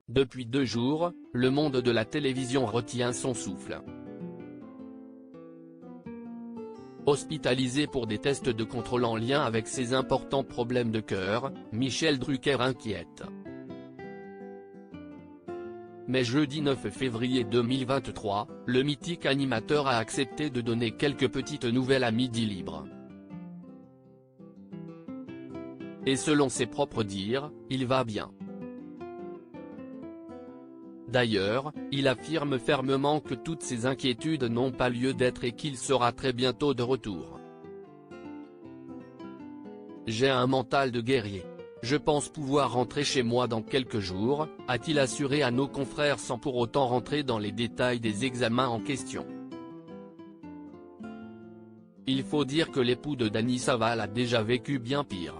Depuis 2 jours, le monde de la télévision retient son souffle. Hospitalisé pour des tests de contrôle en lien avec ses importants problèmes de cœur, Michel Drucker inquiète. Mais jeudi 9 février 2023, le mythique animateur a accepté de donner quelques petites nouvelles à Midi Libre. Et selon ses propres dires, il va bien. D'ailleurs, il affirme fermement que toutes ces inquiétudes n'ont pas lieu d'être et qu'il sera très bientôt de retour. J'ai un mental de guerrier. Je pense pouvoir rentrer chez moi dans quelques jours, a-t-il assuré à nos confrères sans pour autant rentrer dans les détails des examens en question. Il faut dire que l'époux de Dany Saval a déjà vécu bien pire.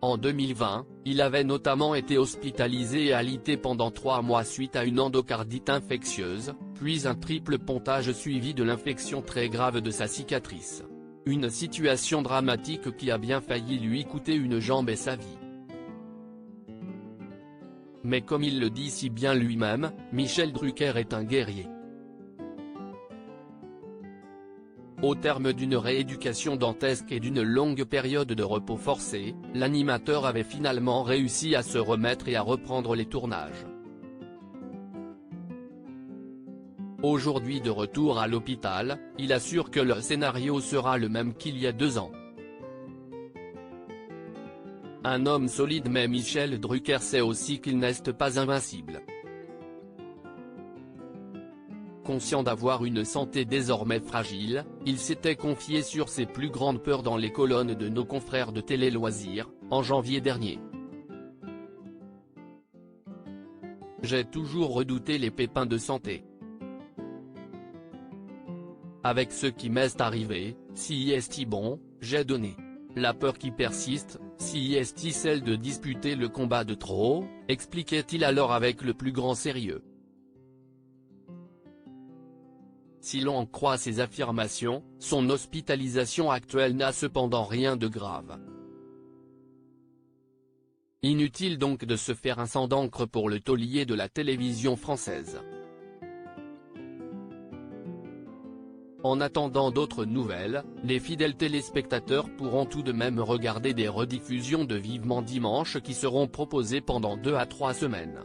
En 2020, il avait notamment été hospitalisé et alité pendant 3 mois suite à une endocardite infectieuse, puis un triple pontage suivi de l'infection très grave de sa cicatrice. Une situation dramatique qui a bien failli lui coûter une jambe et sa vie. Mais comme il le dit si bien lui-même, Michel Drucker est un guerrier. Au terme d'une rééducation dantesque et d'une longue période de repos forcé, l'animateur avait finalement réussi à se remettre et à reprendre les tournages. Aujourd'hui de retour à l'hôpital, il assure que le scénario sera le même qu'il y a 2 ans. Un homme solide, mais Michel Drucker sait aussi qu'il n'est pas invincible. Conscient d'avoir une santé désormais fragile, il s'était confié sur ses plus grandes peurs dans les colonnes de nos confrères de Télé Loisirs, en janvier dernier. J'ai toujours redouté les pépins de santé. Avec ce qui m'est arrivé, si est bon, j'ai donné. La peur qui persiste, si est celle de disputer le combat de trop, expliquait-il alors avec le plus grand sérieux. Si l'on en croit ses affirmations, son hospitalisation actuelle n'a cependant rien de grave. Inutile donc de se faire un sang d'encre pour le taulier de la télévision française. En attendant d'autres nouvelles, les fidèles téléspectateurs pourront tout de même regarder des rediffusions de Vivement Dimanche qui seront proposées pendant 2 à 3 semaines.